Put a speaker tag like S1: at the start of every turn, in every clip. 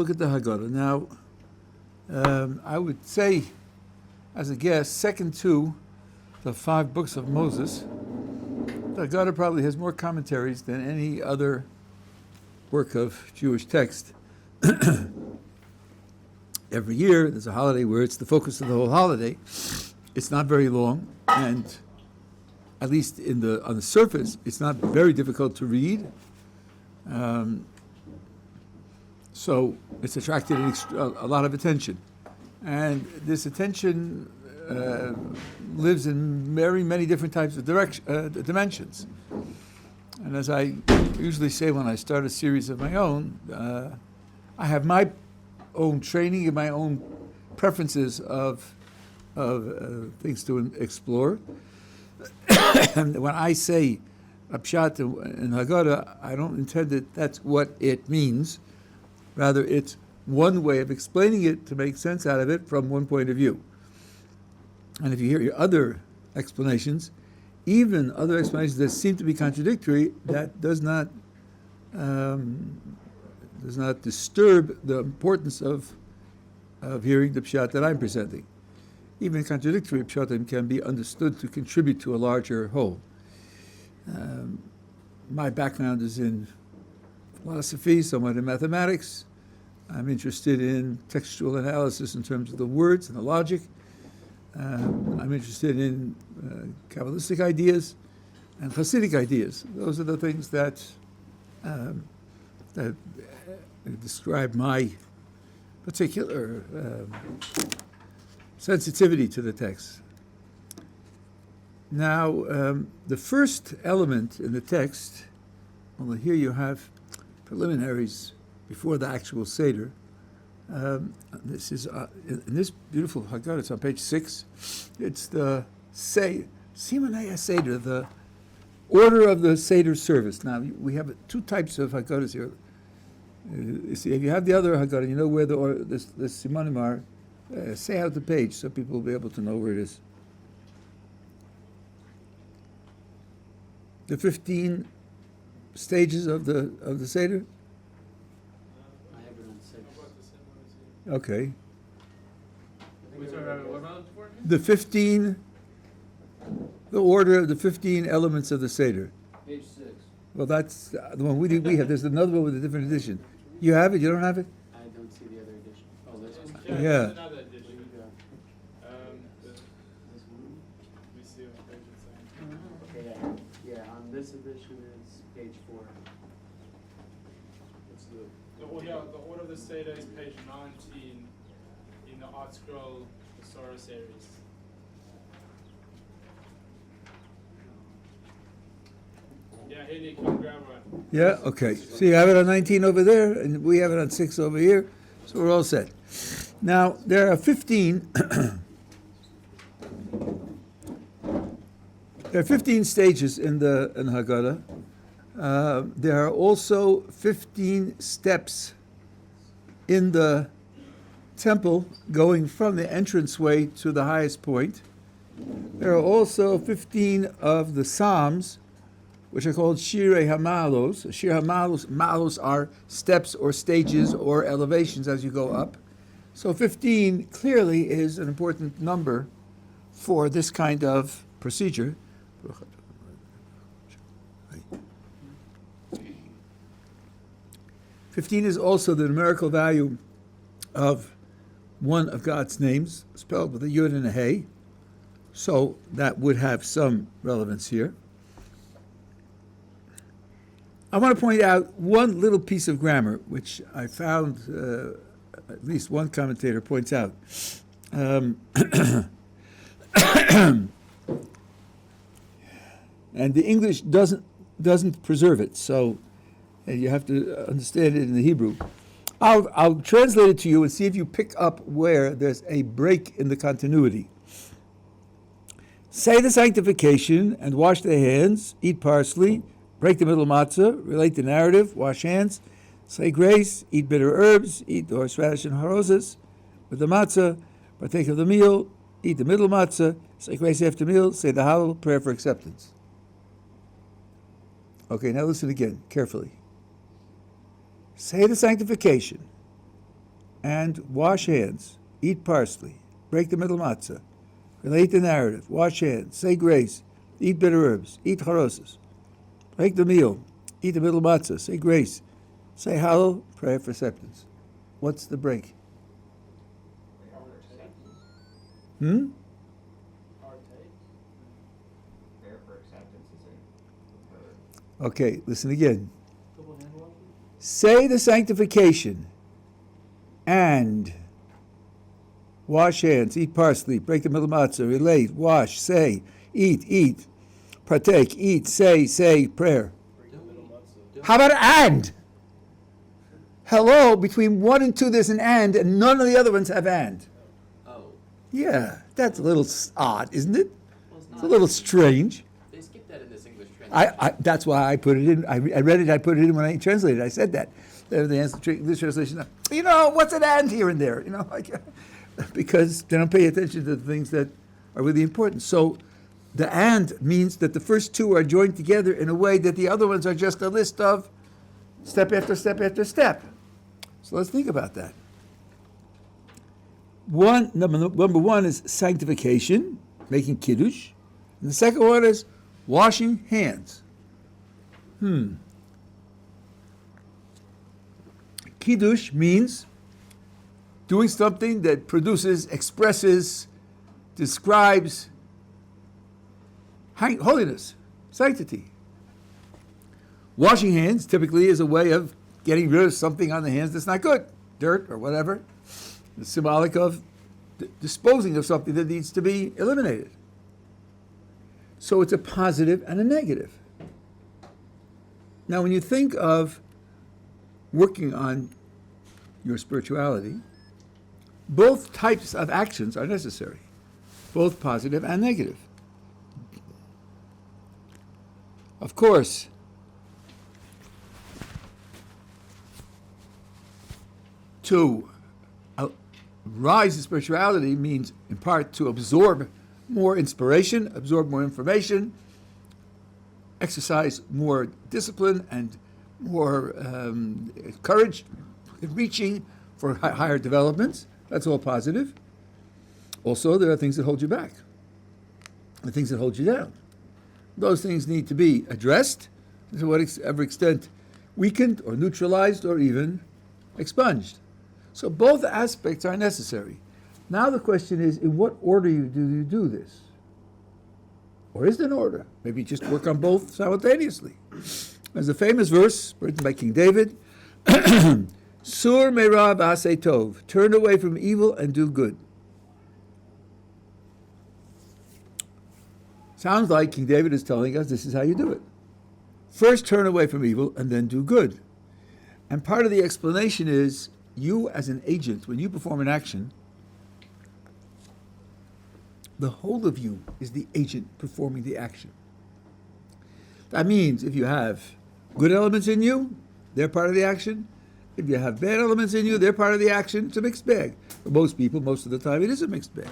S1: Look at the Haggadah. Now, I would say, as a guess, second to the 5 books of Moses, the Haggadah probably has more commentaries than any other work of Jewish text. Every year, there's a holiday where it's the focus of the whole holiday. It's not very long, and at least on the surface, it's not very difficult to read. So it's attracted a lot of attention. And this attention lives in very many different types of dimensions. And as I usually say when I start a series of my own, I have my own training and my own preferences of things to explore. And when I say Pshat and Haggadah, I don't intend that that's what it means. Rather, it's one way of explaining it to make sense out of it from one point of view. And if you hear your other explanations, even other explanations that seem to be contradictory, that does not disturb the importance of hearing the pshat that I'm presenting. Even contradictory pshatim can be understood to contribute to a larger whole. My background is in philosophy, somewhat in mathematics. I'm interested in textual analysis in terms of the words and the logic. I'm interested in Kabbalistic ideas and Hasidic ideas. Those are the things that describe my particular sensitivity to the text. Now, the first element in the text, well, here you have preliminaries before the actual Seder. This is in this beautiful Haggadah. It's on page 6. It's the Simonei Seder, the order of the Seder service. Now we have 2 types of Haggadahs here. You see, if you have the other Haggadah, you know where the Simonim are. Say out the page so people will be able to know where it is. The 15 stages of the Seder. Okay. The order of the 15 elements of the Seder.
S2: Page 6.
S1: Well, that's the one we have. There's another one with a different edition. You have it? You don't have it?
S2: I don't see the other edition. Oh, this one.
S1: Yeah.
S3: There's another edition.
S2: This one?
S3: We see what page it's on.
S2: Okay, yeah, on this edition it's page 4.
S3: The order of the Seder is page 19 in the Art Scroll Musar series. Yeah, here you can grab one.
S1: Yeah, okay. So you have it on 19 over there, and we have it on 6 over here. So we're all set. Now, there are 15... there are 15 stages in the Haggadah. There are also 15 steps in the temple going from the entranceway to the highest point. There are also 15 of the Psalms, which are called Shirei HaMalos. Shir HaMalos, Malos are steps or stages or elevations as you go up. So 15 clearly is an important number for this kind of procedure. 15 is also the numerical value of one of God's names, spelled with a yud and a hey. So that would have some relevance here. I want to point out one little piece of grammar, which I found at least one commentator points out. And the English doesn't preserve it, so you have to understand it in the Hebrew. I'll translate it to you and see if you pick up where there's a break in the continuity. Say the sanctification and wash their hands, eat parsley, break the middle matzah, relate the narrative, wash hands, say grace, eat bitter herbs, eat the horseradish and harozes with the matzah, partake of the meal, eat the middle matzah, say grace after meal, say the Hallel, prayer for acceptance. Okay, now listen again, carefully. Say the sanctification and wash hands, eat parsley, break the middle matzah, relate the narrative, wash hands, say grace, eat bitter herbs, eat charosas, break the meal, eat the middle matzah, say grace, say hallel, prayer for acceptance. What's the break? Hmm?
S4: Prayer for acceptance is
S1: Okay, listen again. Say the sanctification and wash hands, eat parsley, break the middle matzah, relate, wash, say, eat, partake, eat, say, prayer. How about and? Hello, between 1 and 2 there's an and none of the other ones have and.
S2: Oh,
S1: Yeah, that's a little odd, isn't it?
S2: well, it's
S1: It's a little strange.
S2: They skipped that in this English translation.
S1: That's why I put it in. I read it. I put it in when I translated. I said that. The answer to this translation. What's an and here and there? Because they don't pay attention to the things that are really important. So, the and means that the first two are joined together in a way that the other ones are just a list of step after step after step. So let's think about that. Number one is sanctification, making kiddush, and the second one is washing hands. Kiddush means doing something that produces, expresses, describes holiness, sanctity. Washing hands typically is a way of getting rid of something on the hands that's not good, dirt or whatever. It's symbolic of disposing of something that needs to be eliminated. So it's a positive and a negative. Now, when you think of working on your spirituality, both types of actions are necessary, both positive and negative. Of course, to rise in spirituality means, in part, to absorb more inspiration, absorb more information, exercise more discipline and more courage in reaching for higher developments. That's all positive. Also, there are things that hold you back, and things that hold you down. Those things need to be addressed, to whatever extent weakened or neutralized or even expunged. So both aspects are necessary. Now the question is, in what order do you do this? Or is there an order? Maybe just work on both simultaneously. There's a famous verse written by King David, Sur me'ra v'aseh tov, turn away from evil and do good. Sounds like King David is telling us this is how you do it. First turn away from evil and then do good. And part of the explanation is, you as an agent, when you perform an action, the whole of you is the agent performing the action. That means if you have good elements in you, they're part of the action. If you have bad elements in you, they're part of the action. It's a mixed bag. For most people, most of the time, it is a mixed bag.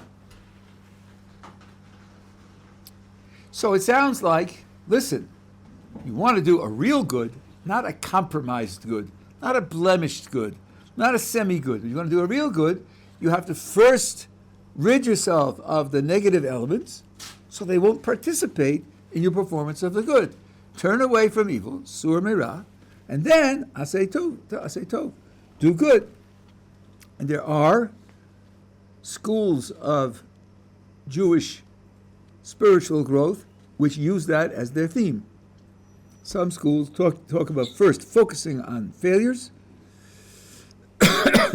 S1: So it sounds like, listen, you want to do a real good, not a compromised good, not a blemished good, not a semi-good. If you want to do a real good, you have to first rid yourself of the negative elements so they won't participate in your performance of the good. Turn away from evil, sur me'ra, and then aseh tov, do good. And there are schools of Jewish spiritual growth which use that as their theme. Some schools talk about first focusing on failures,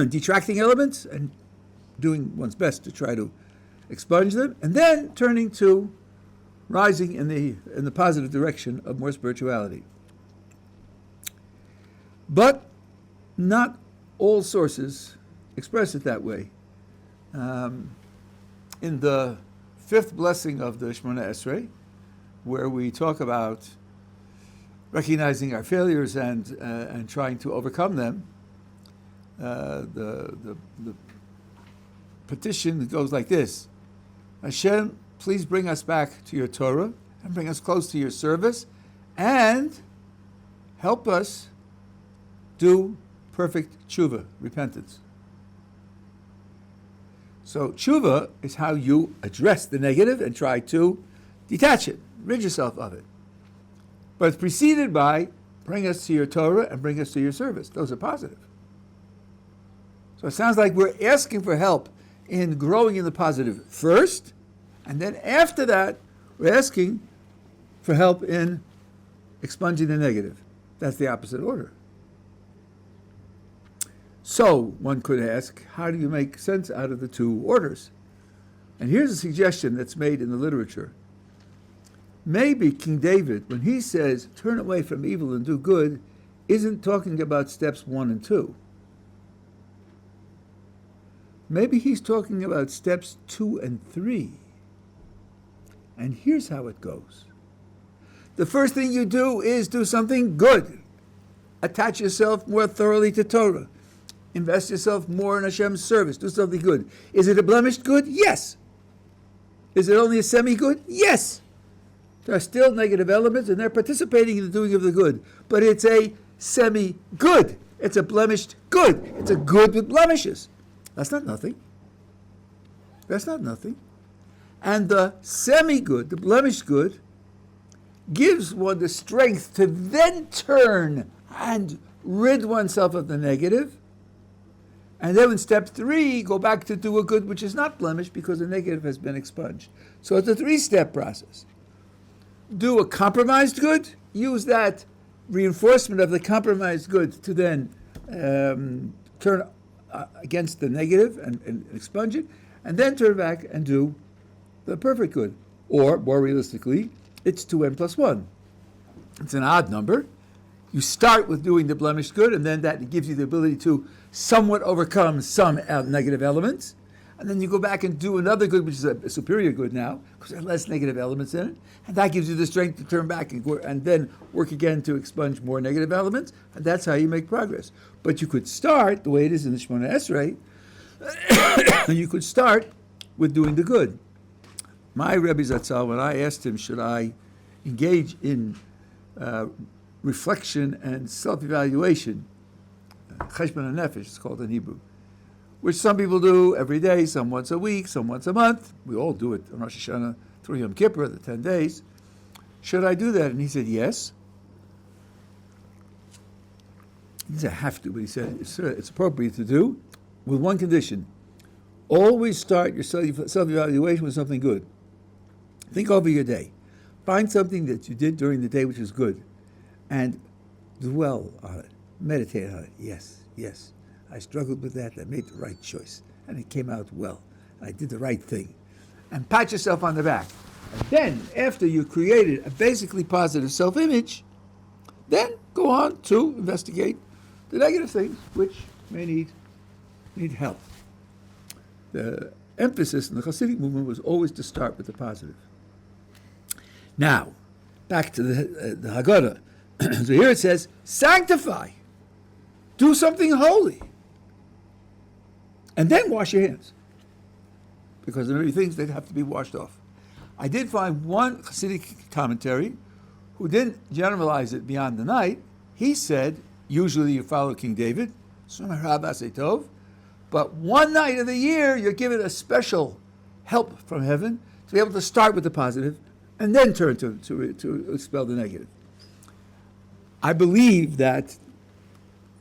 S1: detracting elements, and doing one's best to try to expunge them, and then turning to rising in the positive direction of more spirituality. But not all sources express it that way. In the fifth blessing of the Shemona Esrei, where we talk about recognizing our failures and trying to overcome them, the petition goes like this: Hashem, please bring us back to your Torah and bring us close to your service, and help us do perfect tshuva, repentance. So tshuva is how you address the negative and try to detach it, rid yourself of it. But it's preceded by bring us to your Torah and bring us to your service. Those are positive. So it sounds like we're asking for help in growing in the positive first, and then after that, we're asking for help in expunging the negative. That's the opposite order. So one could ask, how do you make sense out of the two orders? And here's a suggestion that's made in the literature. Maybe King David, when he says, turn away from evil and do good, isn't talking about steps 1 and 2. Maybe he's talking about steps 2 and 3. And here's how it goes. The first thing you do is do something good. Attach yourself more thoroughly to Torah. Invest yourself more in Hashem's service. Do something good. Is it a blemished good? Yes. Is it only a semi-good? Yes. There are still negative elements, and they're participating in the doing of the good. But it's a semi-good. It's a blemished good. It's a good with blemishes. That's not nothing. That's not nothing. And the semi-good, the blemished good, gives one the strength to then turn and rid oneself of the negative. And then in step 3, go back to do a good which is not blemished because the negative has been expunged. So it's a 3-step process. Do a compromised good, use that reinforcement of the compromised good to then turn against the negative and expunge it, and then turn back and do the perfect good. Or, more realistically, it's 2n plus 1. It's an odd number. You start with doing the blemished good, and then that gives you the ability to somewhat overcome some negative elements. And then you go back and do another good, which is a superior good now, because there are less negative elements in it. And that gives you the strength to turn back and then work again to expunge more negative elements. And that's how you make progress. But you could start, the way it is in the Shemona Esrei, you could start with doing the good. My Rebbe Zatzal, when I asked him, should I engage in reflection and self-evaluation, cheshbon hanefesh, it's called in Hebrew, which some people do every day, some once a week, some once a month. We all do it on Rosh Hashanah through Yom Kippur, the 10 days. Should I do that? And he said, yes. He said, I have to, but he said, it's appropriate to do, with one condition. Always start your self-evaluation with something good. Think over your day. Find something that you did during the day which was good, and dwell on it. Meditate on it. Yes. I struggled with that. I made the right choice, and it came out well. I did the right thing. And pat yourself on the back. And then, after you created a basically positive self-image, then go on to investigate the negative things which may need help. The emphasis in the Hasidic movement was always to start with the positive. Now, back to the Haggadah. So here it says, sanctify. Do something holy. And then wash your hands. Because there are many things that have to be washed off. I did find one Hasidic commentary who didn't generalize it beyond the night. He said, usually you follow King David, but one night of the year you're given a special help from heaven to be able to start with the positive and then turn to expel the negative. I believe that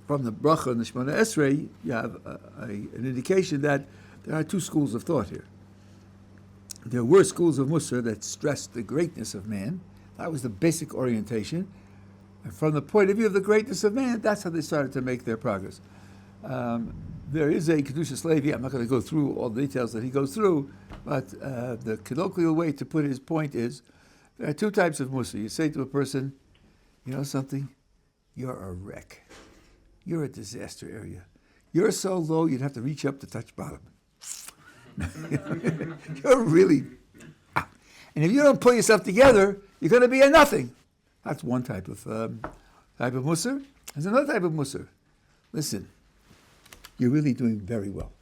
S1: from the bracha and the Shemona Esrei, you have an indication that there are two schools of thought here. There were schools of Musar that stressed the greatness of man. That was the basic orientation. And from the point of view of the greatness of man, that's how they started to make their progress. There is a Kedushas Levi, I'm not going to go through all the details that he goes through, but the colloquial way to put his point is, there are two types of Musar. You say to a person, you know something? You're a wreck. You're a disaster area. You're so low you'd have to reach up to touch bottom. You're really... And if you don't pull yourself together, you're going to be a nothing. That's one type of Musar. There's another type of Musar. Listen, you're really doing very well.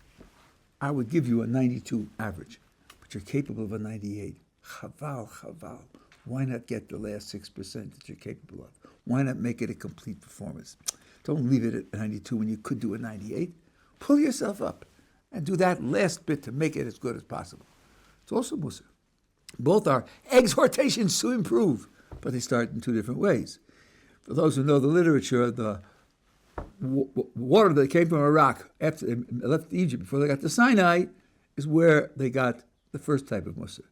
S1: I would give you a 92 average, but you're capable of a 98. Chaval. Why not get the last 6% that you're capable of? Why not make it a complete performance? Don't leave it at 92 when you could do a 98. Pull yourself up and do that last bit to make it as good as possible. It's also Musar. Both are exhortations to improve, but they start in two different ways. For those who know the literature, the water that came from Iraq after they left Egypt, before they got to Sinai, is where they got the first type of Musar.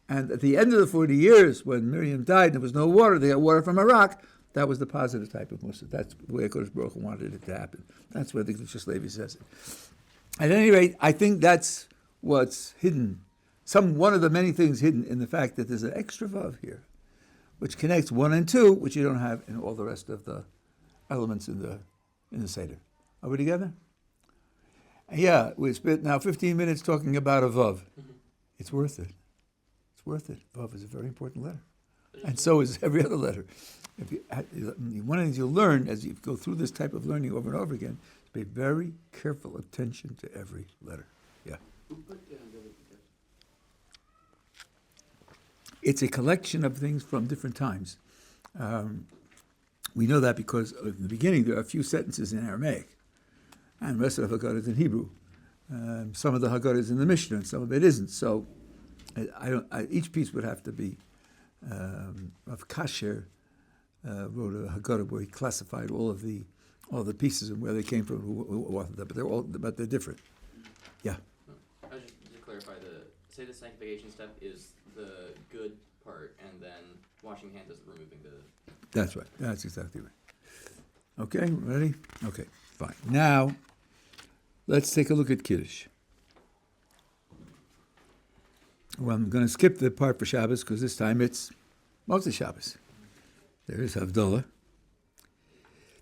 S1: And at the end of the 40 years, when Miriam died and there was no water, they got water from Iraq. That was the positive type of Musar. That's the way HaKadosh Baruch Hu wanted it to happen. That's where the Gdusha Levi says it. At any rate, I think that's what's hidden. One of the many things hidden in the fact that there's an extra vav here, which connects 1 and 2, which you don't have in all the rest of the elements in the Seder. Are we together? Yeah, we spent now 15 minutes talking about a vav. It's worth it. It's worth it. Vav is a very important letter. And so is every other letter. One of the things you'll learn as you go through this type of learning over and over again is pay very careful attention to every letter. Yeah.
S2: Who put Dovid together?
S1: It's a collection of things from different times. We know that because in the beginning there are a few sentences in Aramaic, and the rest of the Haggadah is in Hebrew. Some of the Haggadah is in the Mishnah, and some of it isn't. So each piece would have to be. Rav Kasher wrote a Haggadah where he classified all the pieces and where they came from, who authored them, but they're different. Yeah.
S2: Just to clarify, the sanctification step is the good part, and then washing hands is removing the.
S1: That's right. That's exactly right. Okay, ready? Okay, fine. Now, let's take a look at Kiddush. Well, I'm going to skip the part for Shabbos because this time it's mostly Shabbos. There is Havdalah.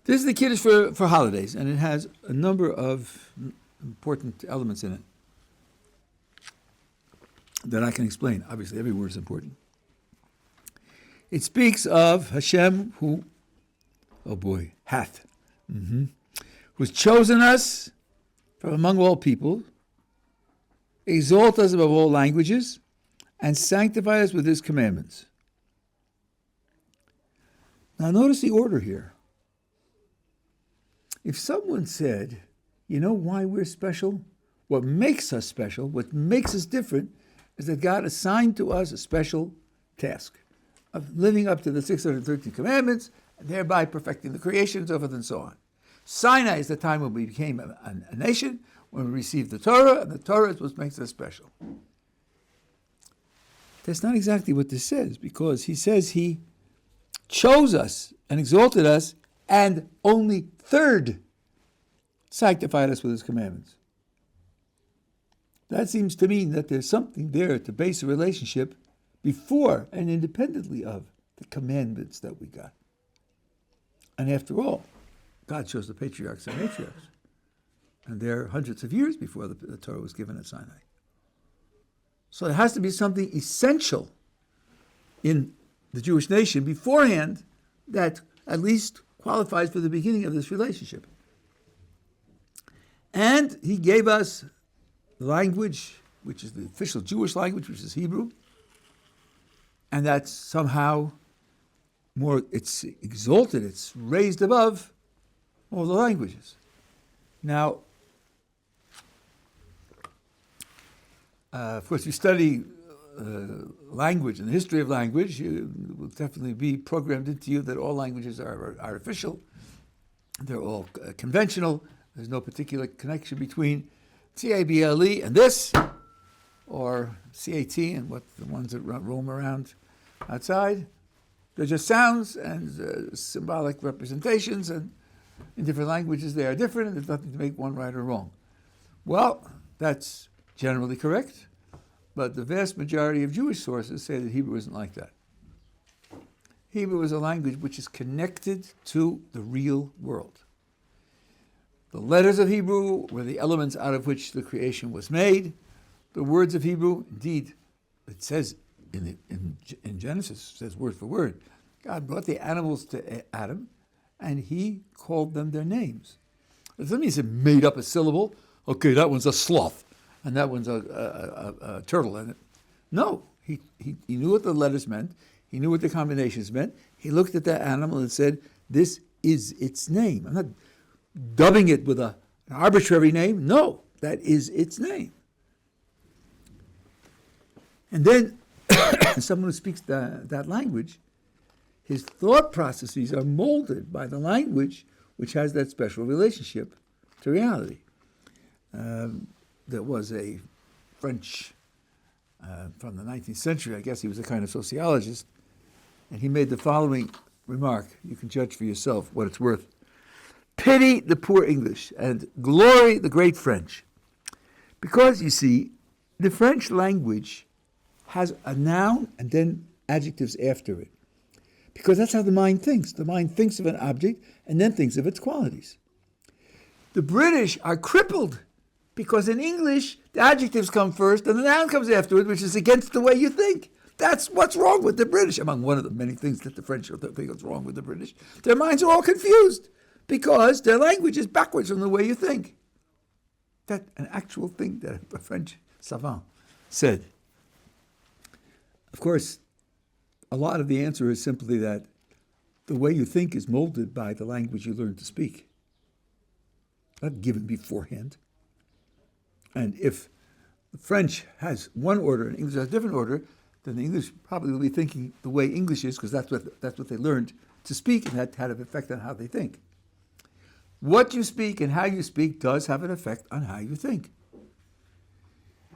S1: This is the Kiddush for holidays, and it has a number of important elements in it that I can explain. Obviously, every word is important. It speaks of Hashem who, hath, who's chosen us from among all people, exalt us above all languages, and sanctify us with his commandments. Now notice the order here. If someone said, you know why we're special? What makes us special, what makes us different, is that God assigned to us a special task of living up to the 613 commandments, and thereby perfecting the creation, so forth and so on. Sinai is the time when we became a nation, when we received the Torah, and the Torah is what makes us special. That's not exactly what this says, because he says he chose us and exalted us, and only third sanctified us with his commandments. That seems to mean that there's something there to base a relationship before and independently of the commandments that we got. And after all, God chose the patriarchs and matriarchs. And they're hundreds of years before the Torah was given at Sinai. So there has to be something essential in the Jewish nation beforehand that at least qualifies for the beginning of this relationship. And he gave us language, which is the official Jewish language, which is Hebrew, and that's somehow more, it's exalted, it's raised above all the languages. Now, of course, you study language and the history of language, it will definitely be programmed into you that all languages are artificial, they're all conventional, there's no particular connection between C-A-B-L-E and this, or C-A-T and what the ones that roam around outside. They're just sounds and symbolic representations, and in different languages they are different, and there's nothing to make one right or wrong. Well, that's generally correct, but the vast majority of Jewish sources say that Hebrew isn't like that. Hebrew is a language which is connected to the real world. The letters of Hebrew were the elements out of which the creation was made. The words of Hebrew, indeed, it says in Genesis, it says word for word, God brought the animals to Adam, and he called them their names. It doesn't mean he made up a syllable. Okay, that one's a sloth, and that one's a turtle. And no, he knew what the letters meant. He knew what the combinations meant. He looked at that animal and said, this is its name. I'm not dubbing it with an arbitrary name. No, That is its name. And then someone who speaks that language, his thought processes are molded by the language which has that special relationship to reality. There was a French from the 19th century, I guess he was a kind of sociologist, and he made the following remark. You can judge for yourself what it's worth. Pity the poor English and glory the great French. Because, you see, the French language has a noun and then adjectives after it. Because that's how the mind thinks. The mind thinks of an object and then thinks of its qualities. The British are crippled because in English, the adjectives come first and the noun comes afterward, which is against the way you think. That's what's wrong with the British, among one of the many things that the French think is wrong with the British. Their minds are all confused because their language is backwards from the way you think. That's an actual thing that a French savant said. Of course, a lot of the answer is simply that the way you think is molded by the language you learn to speak. Not given beforehand. And if the French has one order and English has a different order, then the English probably will be thinking the way English is because that's what they learned to speak, and that had an effect on how they think. What you speak and how you speak does have an effect on how you think.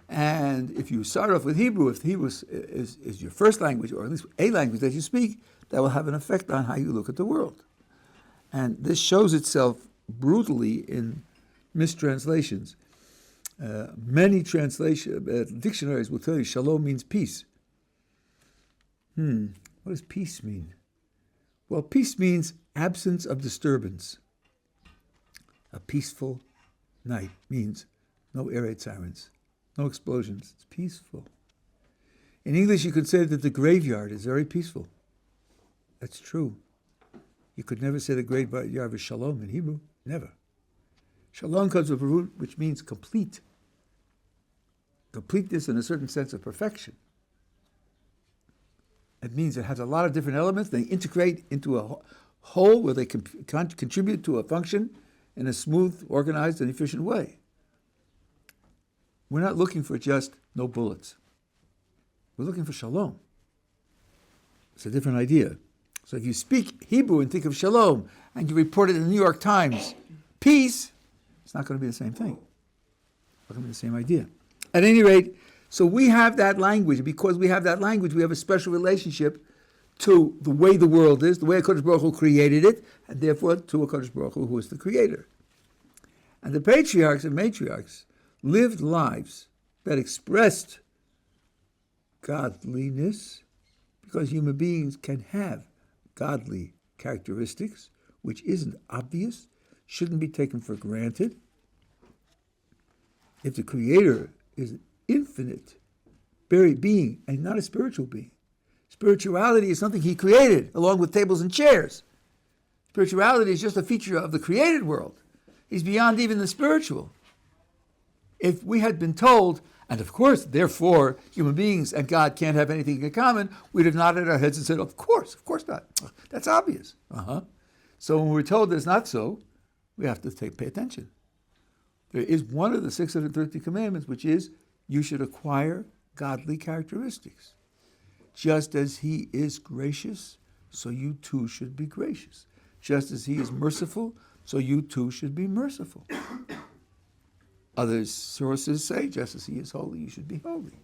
S1: And if you start off with Hebrew, if Hebrew is your first language, or at least a language that you speak, that will have an effect on how you look at the world. And this shows itself brutally in mistranslations. Many dictionaries will tell you shalom means peace. What does peace mean? Well, peace means absence of disturbance. A peaceful night means no air raid sirens, no explosions. It's peaceful. In English, you could say that the graveyard is very peaceful. That's true. You could never say the graveyard is shalom in Hebrew. Never. Shalom comes from a root which means complete. Completeness in a certain sense of perfection. It means it has a lot of different elements. They integrate into a whole where they contribute to a function in a smooth, organized, and efficient way. We're not looking for just no bullets. We're looking for shalom. It's a different idea. So if you speak Hebrew and think of shalom, and you report it in the New York Times, peace, it's not going to be the same thing. It's not going to be the same idea. At any rate, so we have that language. And because we have that language, we have a special relationship to the way the world is, the way HaKadosh Baruch Hu created it, and therefore to HaKadosh Baruch Hu, who is the creator. And the patriarchs and matriarchs lived lives that expressed godliness, because human beings can have godly characteristics, which isn't obvious, shouldn't be taken for granted. If the Creator is an infinite, very being, and not a spiritual being. Spirituality is something He created, along with tables and chairs. Spirituality is just a feature of the created world. He's beyond even the spiritual. If we had been told, and of course, therefore, human beings and God can't have anything in common, we'd have nodded our heads and said, of course not. That's obvious. So when we're told it's not so, we have to pay attention. There is one of the 613 commandments, which is you should acquire godly characteristics. Just as He is gracious, so you too should be gracious. Just as He is merciful, so you too should be merciful. Other sources say, just as He is holy, you should be holy.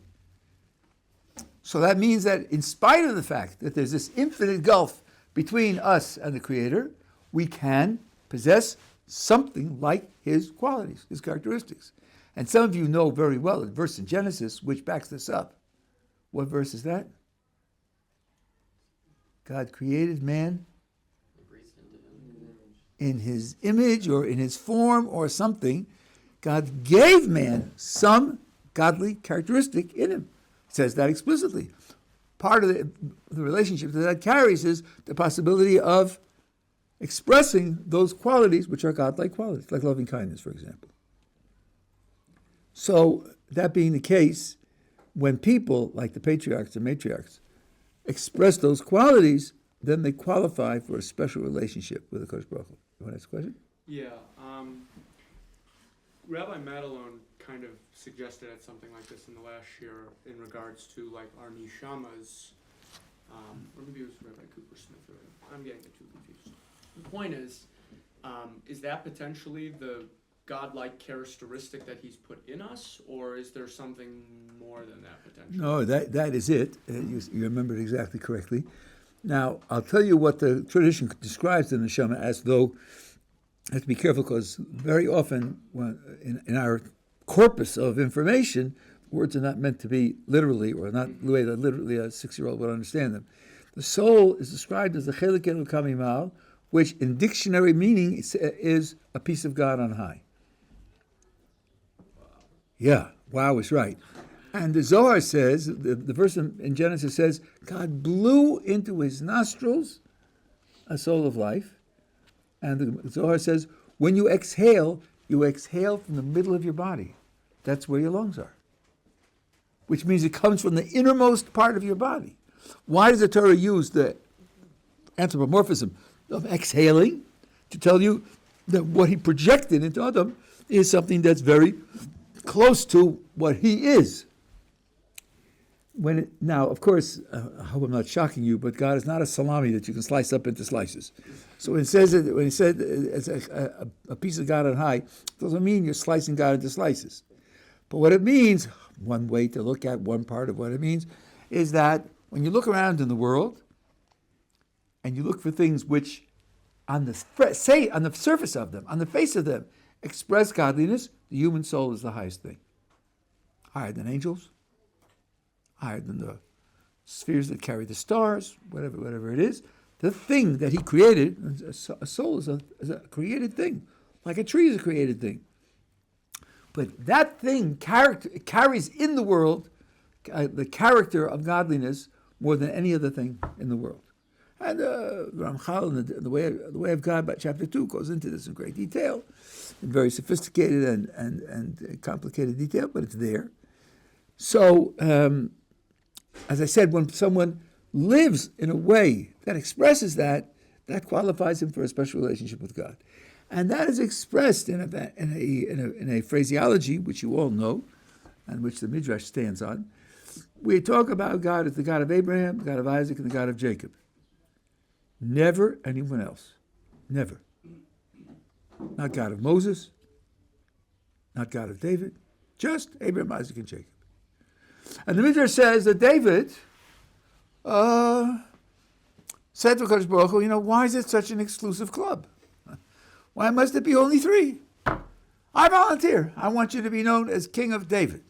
S1: So that means that in spite of the fact that there's this infinite gulf between us and the Creator, we can possess something like His qualities, His characteristics. And some of you know very well a verse in Genesis which backs this up. What verse is that? God created man in His image or in His form or something. God gave man some godly characteristic in him. It says that explicitly. Part of the relationship that carries is the possibility of expressing those qualities which are godlike qualities, like loving kindness, for example. So, that being the case, when people, like the patriarchs and matriarchs, express those qualities, then they qualify for a special relationship with the HaKadosh Baruch Hu. You want to ask a question?
S3: Yeah. Rabbi Madelon
S5: kind of suggested at something like this in the last year in regards to like our nishamas, or maybe it was Rabbi Cooper Smith, or I'm getting the two confused. The point is that potentially the godlike characteristic that he's put in us, or is there something more than that potentially?
S1: No, that is it. You remembered exactly correctly. Now, I'll tell you what the tradition describes the neshama as, though I have to be careful because very often when in our corpus of information, words are not meant to be literally, or not the way that literally a 6-year-old would understand them. The soul is described as the chelik elu kamimal, which in dictionary meaning is a piece of God on high. Yeah, wow is right. And the Zohar says, the verse in Genesis says, God blew into his nostrils a soul of life. And the Zohar says, when you exhale from the middle of your body. That's where your lungs are. Which means it comes from the innermost part of your body. Why does the Torah use the anthropomorphism of exhaling? To tell you that what he projected into Adam is something that's very close to what he is. Now, of course, I hope I'm not shocking you, but God is not a salami that you can slice up into slices. So when he said it's a piece of God on high, it doesn't mean you're slicing God into slices. But what it means, one way to look at one part of what it means, is that when you look around in the world and you look for things which, on the surface of them, on the face of them, express godliness, the human soul is the highest thing. Higher than angels, higher than the spheres that carry the stars, whatever it is. The thing that he created, a soul is a created thing, like a tree is a created thing. But that thing carries in the world the character of godliness more than any other thing in the world. And Ramchal in the way of God, by chapter 2, goes into this in great detail, in very sophisticated and complicated detail, but it's there. So, as I said, when someone lives in a way that expresses that qualifies him for a special relationship with God. And that is expressed in a phraseology which you all know, and which the Midrash stands on. We talk about God as the God of Abraham, the God of Isaac, and the God of Jacob. Never anyone else. Never. Not God of Moses, not God of David, just Abraham, Isaac, and Jacob. And the Midrash says that David said to Kadosh Baruch Hu, why is it such an exclusive club? Why must it be only 3? I volunteer. I want you to be known as King of David.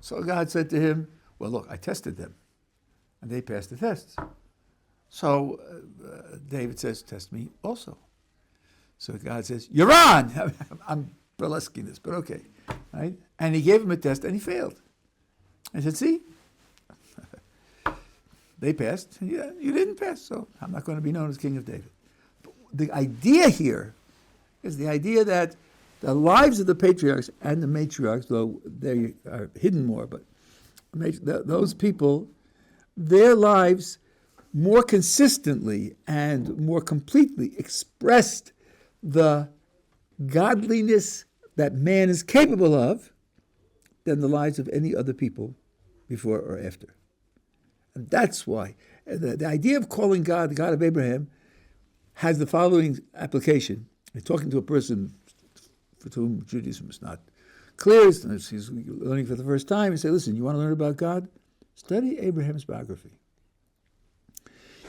S1: So God said to him, well, look, I tested them, and they passed the tests. So David says, test me also. So God says, you're on. I'm burlesquing this, but okay. Right? And he gave him a test, and he failed. I said, see? They passed. Yeah, you didn't pass, so I'm not going to be known as King of David. But the idea here is the idea that the lives of the patriarchs and the matriarchs, though they are hidden more, but those people, their lives more consistently and more completely expressed the godliness that man is capable of than the lives of any other people before or after. And that's why the idea of calling God the God of Abraham has the following application. You're talking to a person for whom Judaism is not clear, he's learning for the first time, you say, listen, you want to learn about God? Study Abraham's biography.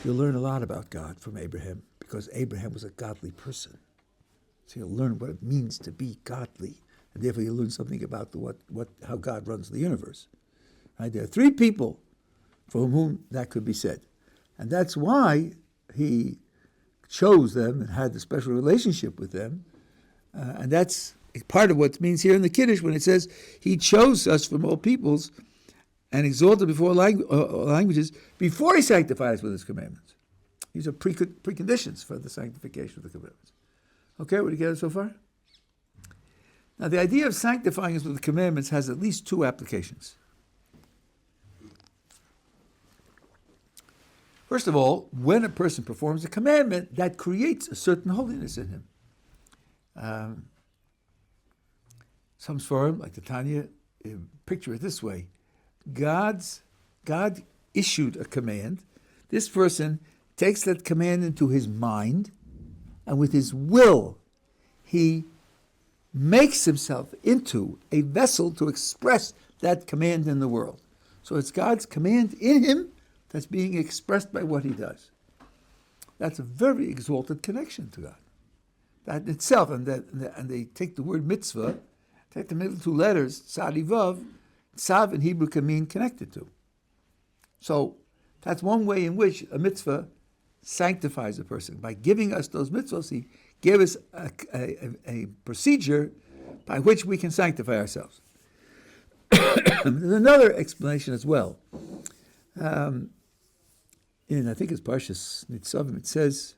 S1: You'll learn a lot about God from Abraham because Abraham was a godly person. So you'll learn what it means to be godly, and therefore you'll learn something about how God runs the universe. Right? There are 3 people for whom that could be said. And that's why he chose them and had the special relationship with them. And that's part of what it means here in the Kiddush when it says, he chose us from all peoples and exalted before languages before he sanctified us with his commandments. These are preconditions for the sanctification of the commandments. Okay, what do you get so far? Now, the idea of sanctifying us with the commandments has at least 2 applications. First of all, when a person performs a commandment, that creates a certain holiness in him. Some Sforim, like the Tanya, picture it this way. God issued a command. This person takes that command into his mind, and with his will, he makes himself into a vessel to express that command in the world. So it's God's command in him that's being expressed by what he does. That's a very exalted connection to God. That in itself, and they take the word mitzvah, take the middle two letters, tzad vav. Tzav in Hebrew can mean connected to. So that's one way in which a mitzvah sanctifies a person. By giving us those mitzvahs, he gave us a procedure by which we can sanctify ourselves. There's another explanation as well. In, I think it's Parshas Nitzavim, it says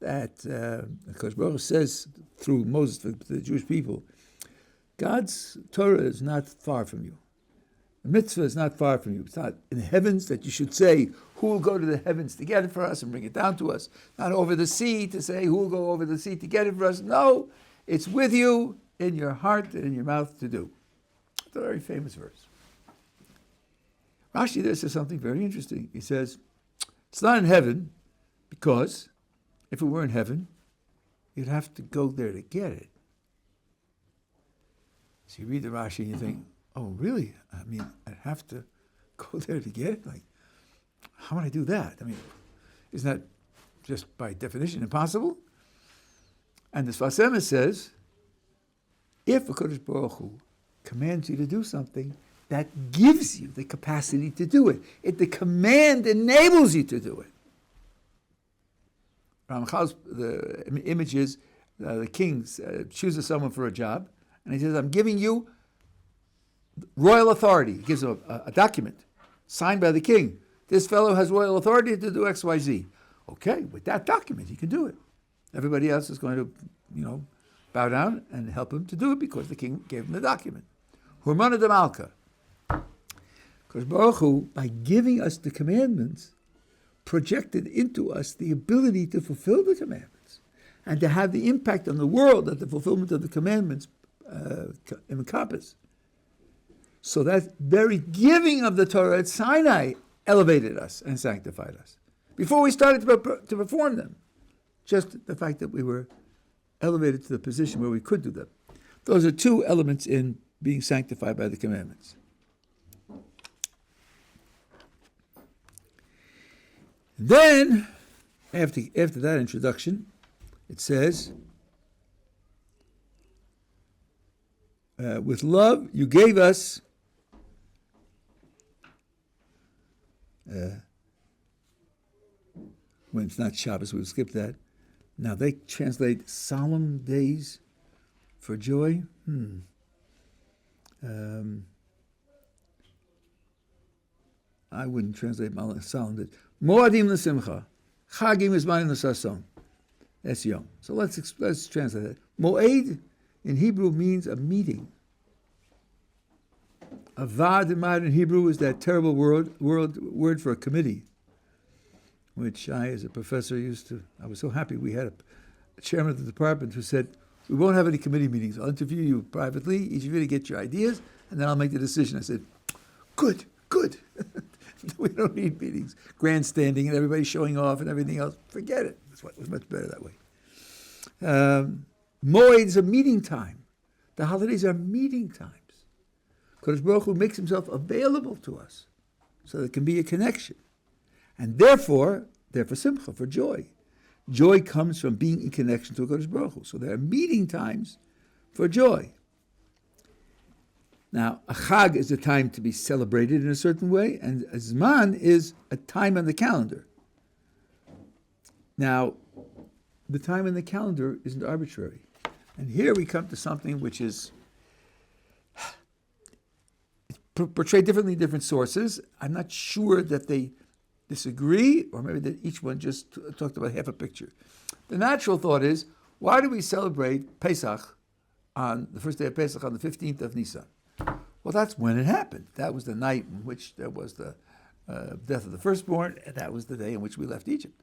S1: that Kodesh Baruch Hu says through Moses to the Jewish people, God's Torah is not far from you. The mitzvah is not far from you. It's not in the heavens that you should say, who will go to the heavens to get it for us and bring it down to us? Not over the sea to say, who will go over the sea to get it for us? No, it's with you in your heart and in your mouth to do. It's a very famous verse. Rashi there says something very interesting. He says, it's not in heaven because if it were in heaven, you'd have to go there to get it. So you read the Rashi and you think, oh, really? I mean, I'd have to go there to get it? Like, how would I do that? I mean, isn't that just by definition impossible? And the Sfas Emes says, if a Kodesh Baruch Hu commands you to do something, that gives you the capacity to do it. The command enables you to do it. Ramchal's the image is the king chooses someone for a job, and he says, I'm giving you royal authority. He gives him a document signed by the king. This fellow has royal authority to do X, Y, Z. Okay, with that document, he can do it. Everybody else is going to, bow down and help him to do it because the king gave him the document. Hurmana de Malka. Because Baruch Hu, by giving us the commandments, projected into us the ability to fulfill the commandments and to have the impact on the world that the fulfillment of the commandments encompass. So that very giving of the Torah at Sinai elevated us and sanctified us. Before we started to perform them, just the fact that we were elevated to the position where we could do them. Those are two elements in being sanctified by the commandments. Then, after that introduction, it says, with love you gave us when it's not Shabbos, we'll skip that. Now they translate solemn days for joy. I wouldn't translate solemn days. Moadim l'simcha, chagim izmanim l'sason. That's young. So let's translate that. Moed in Hebrew means a meeting. Avad in Hebrew is that terrible word for a committee, which I, as a professor, I was so happy we had a chairman of the department who said, we won't have any committee meetings. I'll interview you privately, each of you to get your ideas, and then I'll make the decision. I said, good. We don't need meetings, grandstanding, and everybody showing off and everything else. Forget it. It was much better that way. Moed is a meeting time. The holidays are meeting times. Kodesh Baruch Hu makes himself available to us so there can be a connection. And therefore simcha, for joy. Joy comes from being in connection to Kodesh Baruch Hu. So there are meeting times for joy. Now, a Chag is a time to be celebrated in a certain way, and a Zman is a time on the calendar. Now, the time on the calendar isn't arbitrary. And here we come to something which is portrayed differently in different sources. I'm not sure that they disagree, or maybe that each one just talked about half a picture. The natural thought is, why do we celebrate Pesach on the first day of Pesach on the 15th of Nisan? Well, that's when it happened. That was the night in which there was the death of the firstborn, and that was the day in which we left Egypt.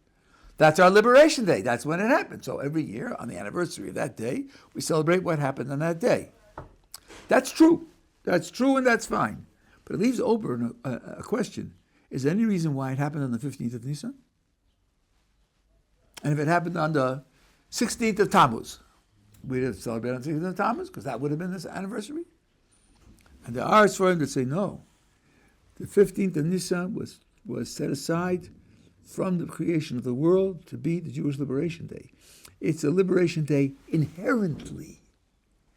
S1: That's our liberation day. That's when it happened. So every year, on the anniversary of that day, we celebrate what happened on that day. That's true. That's true, and that's fine. But it leaves open a question. Is there any reason why it happened on the 15th of Nisan? And if it happened on the 16th of Tammuz, we'd have celebrated on the 16th of Tammuz, because that would have been this anniversary. And there are Sforim that say no. The 15th of Nisan was set aside from the creation of the world to be the Jewish Liberation Day. It's a Liberation Day inherently,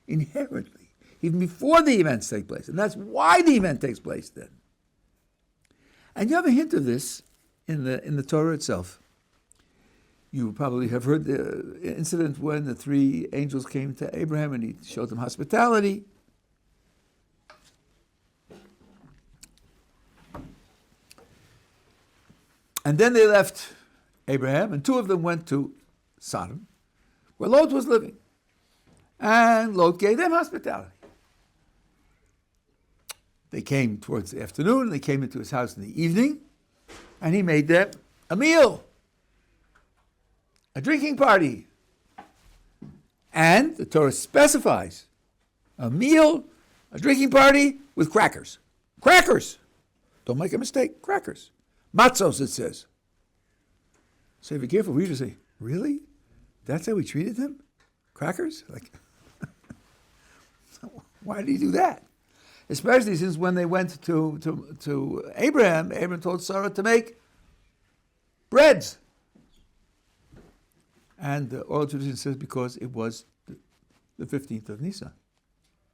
S1: even before the events take place. And that's why the event takes place then. And you have a hint of this in the Torah itself. You probably have heard the incident when the three angels came to Abraham and he showed them hospitality. And then they left Abraham, and two of them went to Sodom, where Lot was living. And Lot gave them hospitality. They came towards the afternoon, they came into his house in the evening, and he made them a meal, a drinking party. And the Torah specifies a meal, a drinking party with crackers. Crackers! Don't make a mistake, crackers. Matzos, it says. So be careful, we just say, really? That's how we treated them? Crackers? Like, why did he do that? Especially since when they went to Abraham, Abraham told Sarah to make breads. And the oral tradition says because it was the 15th of Nisan.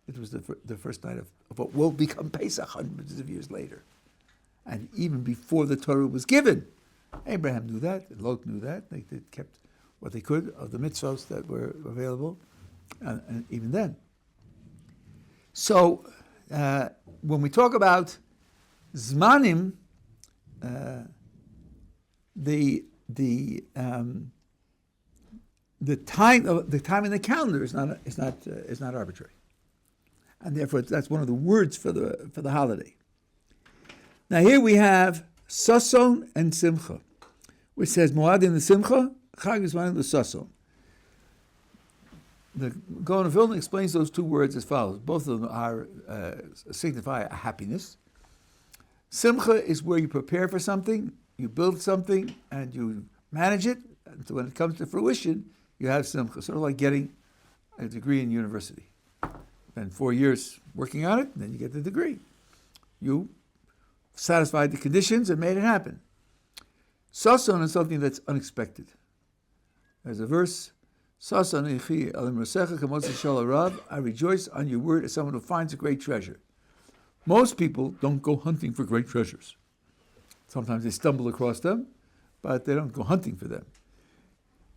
S1: It was the first night of what will become Pesach hundreds of years later. And even before the Torah was given, Abraham knew that, and Lot knew that. They kept what they could of the mitzvahs that were available, and even then. So, when we talk about zmanim, the time in the calendar is not arbitrary, and therefore that's one of the words for the holiday. Now here we have Sason and Simcha, which says Moadim the Simcha, Chag Yismanim the Sason. The Gaon of Vilna explains those two words as follows. Both of them are signify a happiness. Simcha is where you prepare for something, you build something, and you manage it. And so when it comes to fruition, you have Simcha. Sort of like getting a degree in university. Then 4 years working on it, and then you get the degree. You satisfied the conditions and made it happen. Sason is something that's unexpected. There's a verse, Sason ichi alim rosecha kamotzi shal harav, I rejoice on your word as someone who finds a great treasure. Most people don't go hunting for great treasures. Sometimes they stumble across them, but they don't go hunting for them.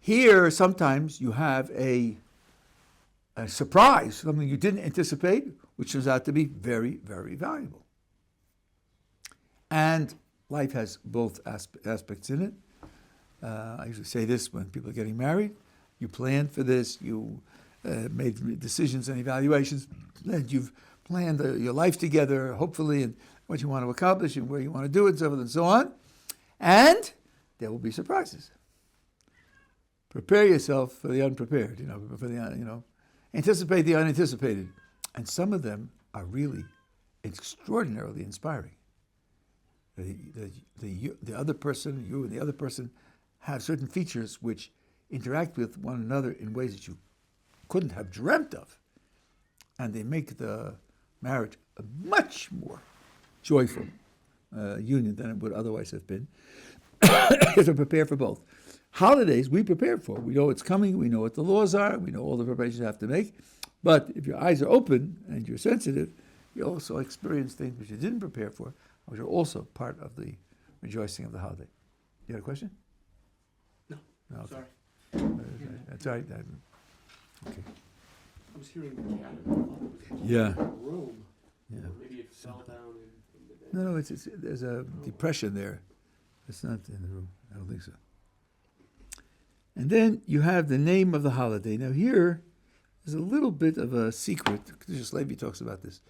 S1: Here, sometimes you have a surprise, something you didn't anticipate, which turns out to be very, very valuable. And life has both aspects in it. I usually say this when people are getting married. You planned for this, you made decisions and evaluations, and you've planned your life together, hopefully, and what you want to accomplish and where you want to do it, and so forth and so on. And there will be surprises. Prepare yourself for the unprepared, anticipate the unanticipated. And some of them are really extraordinarily inspiring. The other person, you and the other person, have certain features which interact with one another in ways that you couldn't have dreamt of. And they make the marriage a much more joyful union than it would otherwise have been. Because we prepare for both. Holidays we prepare for. We know it's coming, we know what the laws are, we know all the preparations you have to make. But if your eyes are open and you're sensitive, you also experience things which you didn't prepare for, which are also part of the rejoicing of the holiday. You had a question?
S5: No.
S1: Okay.
S5: Sorry.
S1: That's all right. Okay.
S5: I was hearing the cat.
S1: Yeah.
S5: Room.
S1: Yeah.
S5: Maybe it fell down in the
S1: No, it's there's a depression there. It's not in the room. I don't think so. And then you have the name of the holiday. Now here is a little bit of a secret. Just Levi talks about this.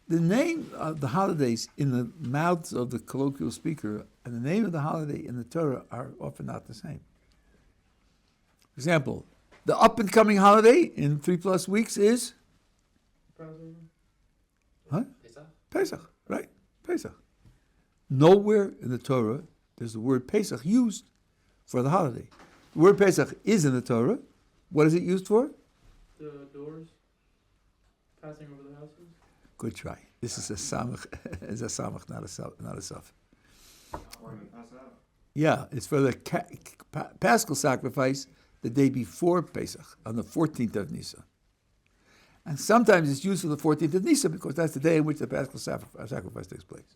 S1: The name of the holidays in the mouths of the colloquial speaker and the name of the holiday in the Torah are often not the same. For example, the up-and-coming holiday in 3+ weeks is Huh?
S2: Pesach?
S1: Pesach, right? Pesach. Nowhere in the Torah there's the word Pesach used for the holiday. The word Pesach is in the Torah. What is it used for?
S3: The doors, passing over the houses.
S1: Good try. This is a samach, is a samach, not a saf. Yeah, it's for the Paschal sacrifice the day before Pesach, on the 14th of Nisan. And sometimes it's used for the 14th of Nisan because that's the day in which the Paschal sacrifice takes place.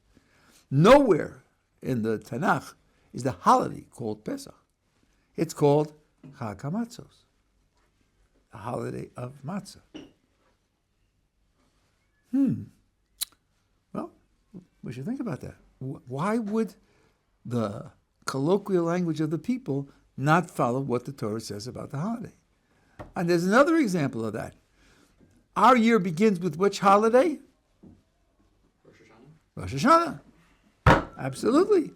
S1: Nowhere in the Tanakh is the holiday called Pesach. It's called Chag HaMatzos, the holiday of matzah. Well, we should think about that. Why would the colloquial language of the people not follow what the Torah says about the holiday? And there's another example of that. Our year begins with which holiday?
S2: Rosh Hashanah?
S1: Rosh Hashanah. Absolutely.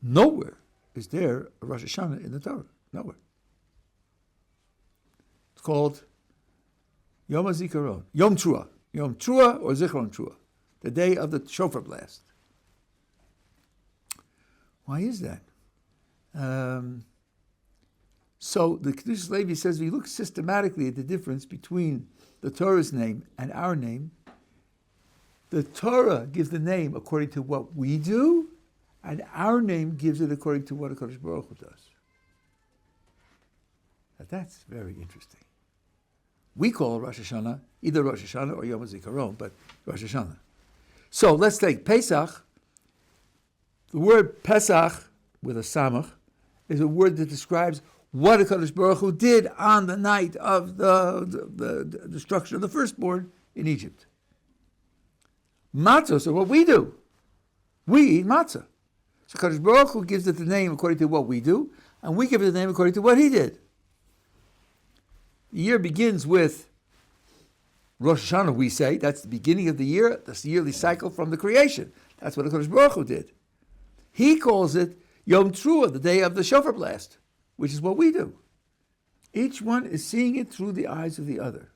S1: Nowhere is there a Rosh Hashanah in the Torah. Nowhere. It's called Yom HaZikaron, Yom Trua or Zichron Trua, the day of the shofar blast. Why is that? So the Kedushas Levi says, if you look systematically at the difference between the Torah's name and our name, the Torah gives the name according to what we do, and our name gives it according to what HaKadosh Baruch Hu does. Now that's very interesting. We call Rosh Hashanah either Rosh Hashanah or Yom HaZikaron, but Rosh Hashanah. So let's take Pesach. The word Pesach, with a samach, is a word that describes what HaKadosh Baruch Hu did on the night of the destruction of the firstborn in Egypt. Matzos are what we do. We eat matzah. So HaKadosh Baruch Hu gives it the name according to what we do, and we give it the name according to what he did. The year begins with Rosh Hashanah, we say. That's the beginning of the year. That's the yearly cycle from the creation. That's what HaKadosh Baruch Hu did. He calls it Yom Trua, the day of the shofar blast, which is what we do. Each one is seeing it through the eyes of the other.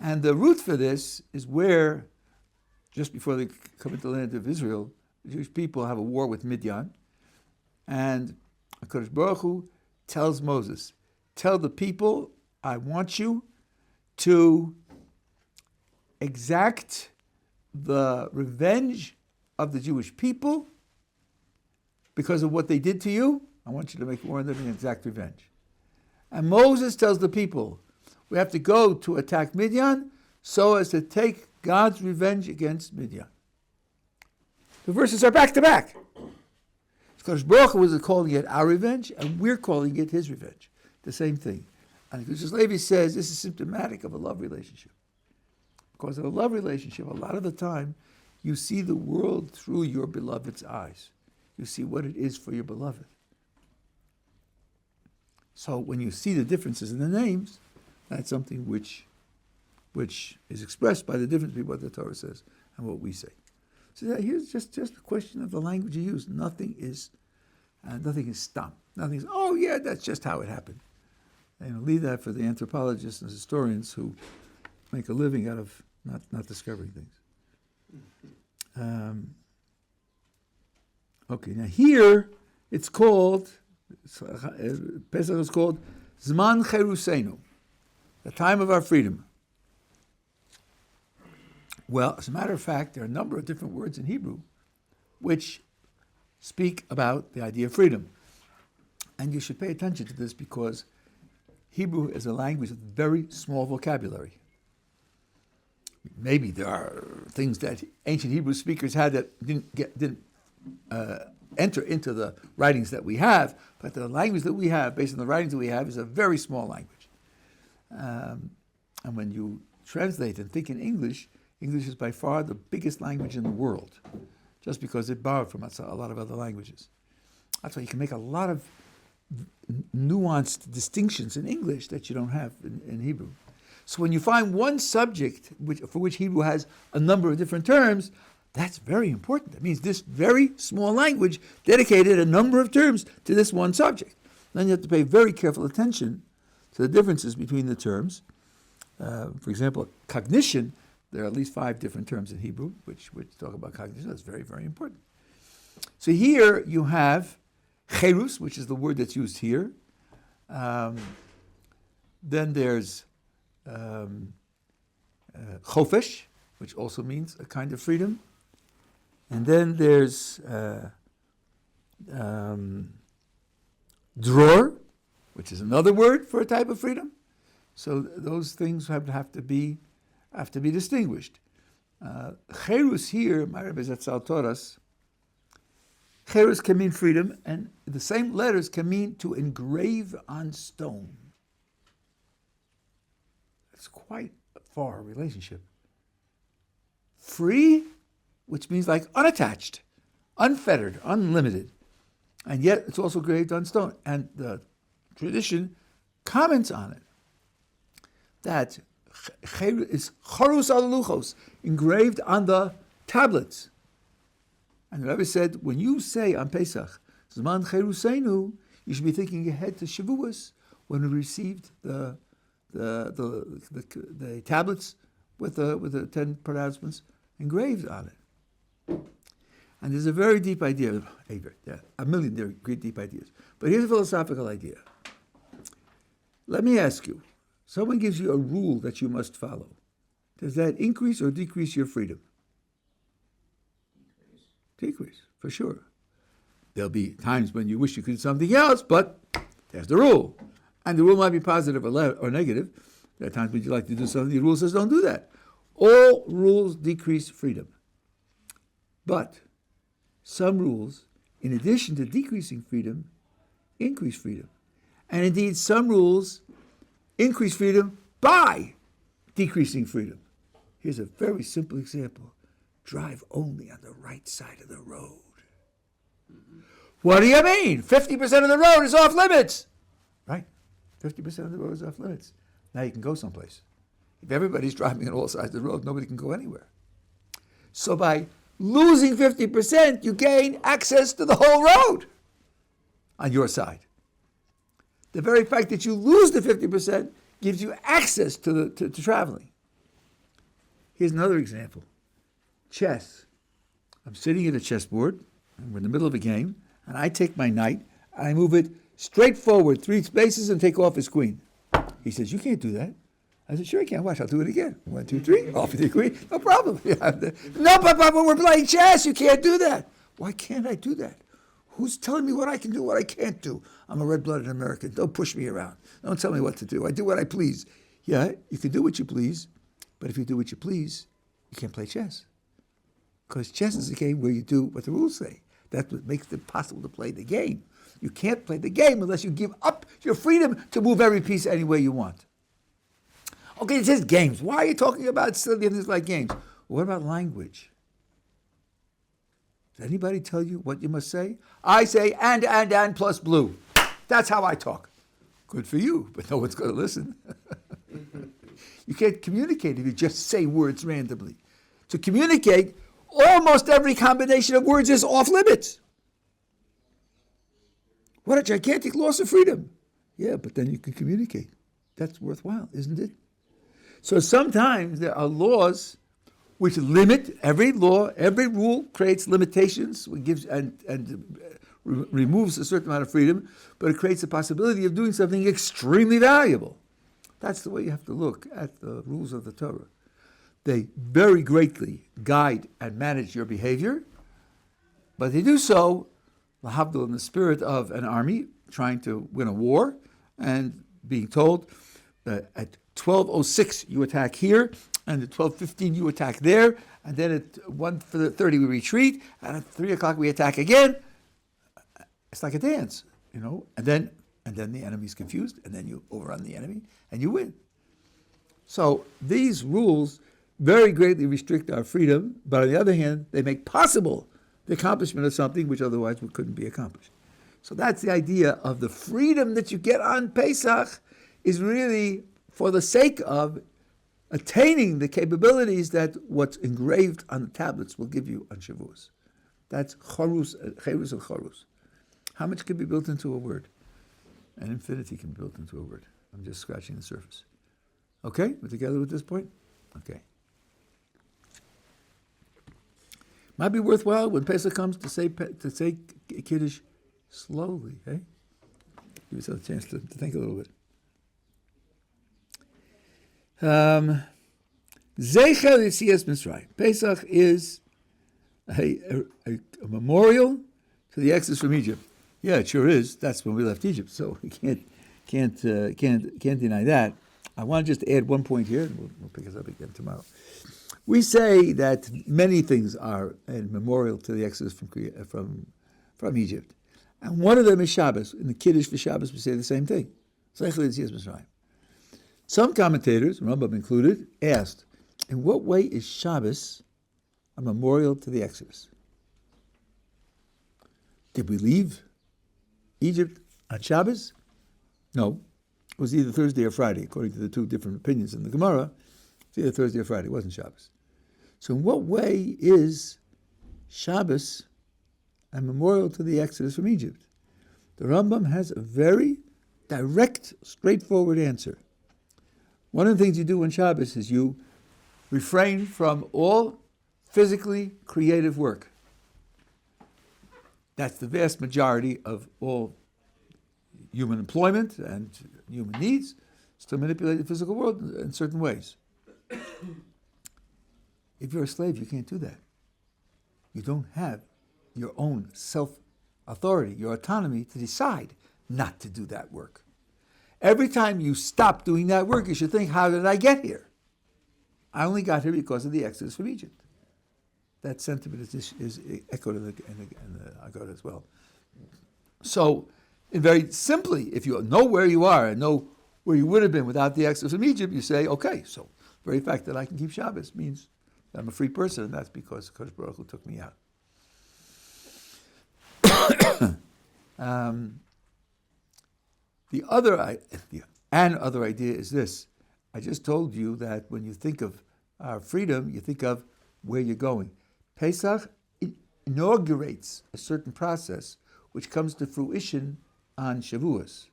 S1: And the root for this is where, just before they come into the land of Israel, the Jewish people have a war with Midian. And HaKadosh Baruch Hu tells Moses, tell the people, I want you to exact the revenge of the Jewish people because of what they did to you. I want you to make war on them and exact revenge. And Moses tells the people, we have to go to attack Midian so as to take God's revenge against Midian. The verses are back to back. Because Baruch Hu was calling it our revenge, and we're calling it his revenge. The same thing. And Kedushas Levi says this is symptomatic of a love relationship. Because in a love relationship, a lot of the time, you see the world through your beloved's eyes. You see what it is for your beloved. So when you see the differences in the names, that's something which is expressed by the difference between what the Torah says and what we say. So here's just a question of the language you use. Nothing is stam. Nothing is, oh yeah, that's just how it happened. And leave that for the anthropologists and historians who make a living out of not discovering things. Okay, now here it's called, Pesach is called Zman Cherusenu, the time of our freedom. Well, as a matter of fact, there are a number of different words in Hebrew which speak about the idea of freedom. And you should pay attention to this because Hebrew is a language with very small vocabulary. Maybe there are things that ancient Hebrew speakers had that didn't enter into the writings that we have, but the language that we have, based on the writings that we have, is a very small language. And when you translate and think in English, English is by far the biggest language in the world, just because it borrowed from a lot of other languages. That's why you can make a lot of nuanced distinctions in English that you don't have in Hebrew. So when you find one subject for which Hebrew has a number of different terms, that's very important. That means this very small language dedicated a number of terms to this one subject. Then you have to pay very careful attention to the differences between the terms. For example, cognition, there are at least 5 different terms in Hebrew which talk about cognition. That's very, very important. So here you have cherus, which is the word that's used here. Then there's chofesh, which also means a kind of freedom. And then there's dror, which is another word for a type of freedom. So those things have to be distinguished. Cherus here, my Rabbi Zatzal taught us, cherus can mean freedom, and the same letters can mean to engrave on stone. It's quite a far relationship. Free, which means like unattached, unfettered, unlimited. And yet it's also engraved on stone. And the tradition comments on it. That is charus al luchos, engraved on the tablets. And the Rabbi said, when you say on Pesach, Zman Cheruseinu, you should be thinking ahead to Shavuos, when we received the tablets with the 10 pronouncements engraved on it. And there's a very deep idea, a million great deep ideas. But here's a philosophical idea. Let me ask you, someone gives you a rule that you must follow. Does that increase or decrease your freedom? Decrease, for sure. There'll be times when you wish you could do something else, but there's the rule. And the rule might be positive or negative. There are times when you like to do something, the rule says don't do that. All rules decrease freedom. But some rules, in addition to decreasing freedom, increase freedom. And indeed, some rules increase freedom by decreasing freedom. Here's a very simple example. Drive only on the right side of the road. What do you mean? 50% of the road is off limits. Right? 50% of the road is off limits. Now you can go someplace. If everybody's driving on all sides of the road, nobody can go anywhere. So by losing 50%, you gain access to the whole road on your side. The very fact that you lose the 50% gives you access to traveling. Here's another example. Chess. I'm sitting at a chessboard, and we're in the middle of a game, and I take my knight, I move it straight forward 3 spaces and take off his queen. He says, you can't do that. I said, sure I can. Watch, I'll do it again. 1, 2, 3, off with the queen. No problem. No, but we're playing chess. You can't do that. Why can't I do that? Who's telling me what I can do, what I can't do? I'm a red-blooded American. Don't push me around. Don't tell me what to do. I do what I please. Yeah, you can do what you please, but if you do what you please, you can't play chess. Because chess is a game where you do what the rules say. That's what makes it possible to play the game. You can't play the game unless you give up your freedom to move every piece any way you want. Okay, it says games. Why are you talking about silly things like games? What about language? Does anybody tell you what you must say? I say and plus blue. That's how I talk. Good for you, but no one's going to listen. You can't communicate if you just say words randomly. To communicate, almost every combination of words is off limits. What a gigantic loss of freedom. Yeah, but then you can communicate. That's worthwhile, isn't it? So sometimes there are laws which limit. Every law, every rule creates limitations, gives and removes a certain amount of freedom, but it creates the possibility of doing something extremely valuable. That's the way you have to look at the rules of the Torah. They very greatly guide and manage your behavior, but they do so, lahavdil, in the spirit of an army trying to win a war and being told that at 12:06 you attack here, and at 12:15 you attack there, and then at 1:30 we retreat, and at 3 o'clock we attack again. It's like a dance, you know, and then the enemy's confused, and then you overrun the enemy, and you win. So these rules very greatly restrict our freedom, but on the other hand, they make possible the accomplishment of something which otherwise couldn't be accomplished. So that's the idea of the freedom that you get on Pesach is really for the sake of attaining the capabilities that what's engraved on the tablets will give you on Shavuos. That's cherus and charus. How much can be built into a word? An infinity can be built into a word. I'm just scratching the surface. Okay, we're together with this point? Okay. Might be worthwhile when Pesach comes to say Kiddush slowly, hey? Give yourself a chance to think a little bit. Zeicher Yetzias Mitzrayim. Pesach is a memorial to the exodus from Egypt. Yeah, it sure is. That's when we left Egypt, so we can't deny that. I want to just add one point here, and we'll pick this up again tomorrow. We say that many things are a memorial to the exodus from Egypt, and one of them is Shabbos. In the Kiddush for Shabbos, we say the same thing. Zeicher Yetzias Mitzrayim. Some commentators, Rambam included, asked, in what way is Shabbos a memorial to the Exodus? Did we leave Egypt on Shabbos? No. It was either Thursday or Friday, according to the two different opinions in the Gemara. It's either Thursday or Friday. It wasn't Shabbos. So in what way is Shabbos a memorial to the Exodus from Egypt? The Rambam has a very direct, straightforward answer. One of the things you do on Shabbos is you refrain from all physically creative work. That's the vast majority of all human employment and human needs, is to manipulate the physical world in certain ways. If you're a slave, you can't do that. You don't have your own self-authority, your autonomy to decide not to do that work. Every time you stop doing that work, you should think, how did I get here? I only got here because of the exodus from Egypt. That sentiment is echoed in the Haggadah as well. So, very simply, if you know where you are and know where you would have been without the exodus from Egypt, you say, okay, so the very fact that I can keep Shabbos means that I'm a free person, and that's because Kodesh Baruch Hu took me out. The other idea is this. I just told you that when you think of our freedom, you think of where you're going. Pesach inaugurates a certain process which comes to fruition on Shavuos.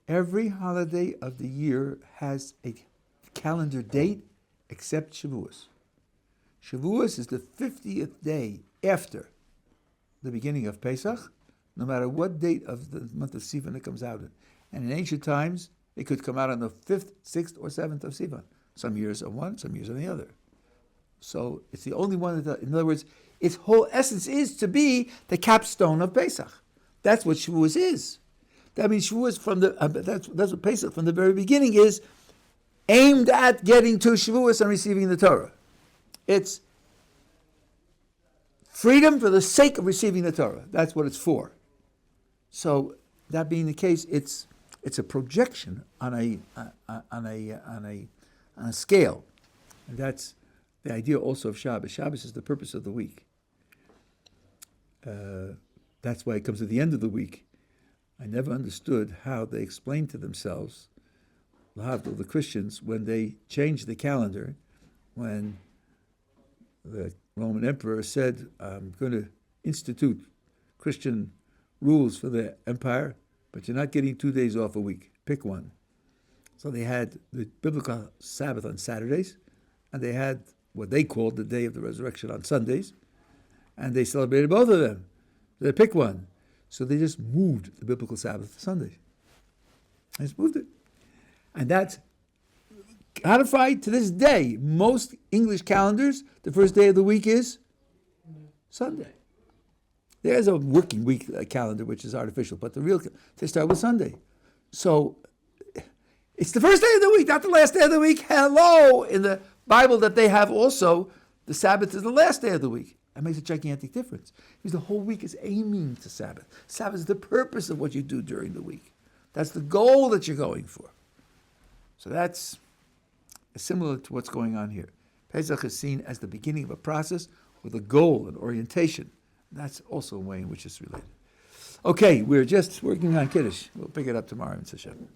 S1: Every holiday of the year has a calendar date except Shavuos. Shavuos is the 50th day after the beginning of Pesach, no matter what date of the month of Sivan it comes out in. And in ancient times, it could come out on the 5th, 6th, or 7th of Sivan. Some years on one, some years on the other. So it's the only one that, in other words, its whole essence is to be the capstone of Pesach. That's what Shavuos is. That means Shavuos that's what Pesach from the very beginning is, aimed at getting to Shavuos and receiving the Torah. It's freedom for the sake of receiving the Torah. That's what it's for. So that being the case, it's a projection on a scale, and that's the idea also of Shabbos. Shabbos is the purpose of the week. That's why it comes at the end of the week. I never understood how they explained to themselves, the Christians, when they changed the calendar, when the Roman emperor said, I'm going to institute Christian rules for the empire, but you're not getting 2 days off a week. Pick one. So they had the biblical Sabbath on Saturdays, and they had what they called the day of the resurrection on Sundays, and they celebrated both of them. So they picked one. So they just moved the biblical Sabbath to Sunday. They just moved it. And that's codified to this day. Most English calendars, the first day of the week is Sunday. There's a working week calendar, which is artificial, but the real, they start with Sunday. So it's the first day of the week, not the last day of the week. Hello! In the Bible that they have also, the Sabbath is the last day of the week. That makes a gigantic difference. Because the whole week is aiming to Sabbath. Sabbath is the purpose of what you do during the week. That's the goal that you're going for. So that's similar to what's going on here. Pesach is seen as the beginning of a process with a goal and orientation. That's also a way in which it's related. Okay, we're just working on Kiddush. We'll pick it up tomorrow in Hashem.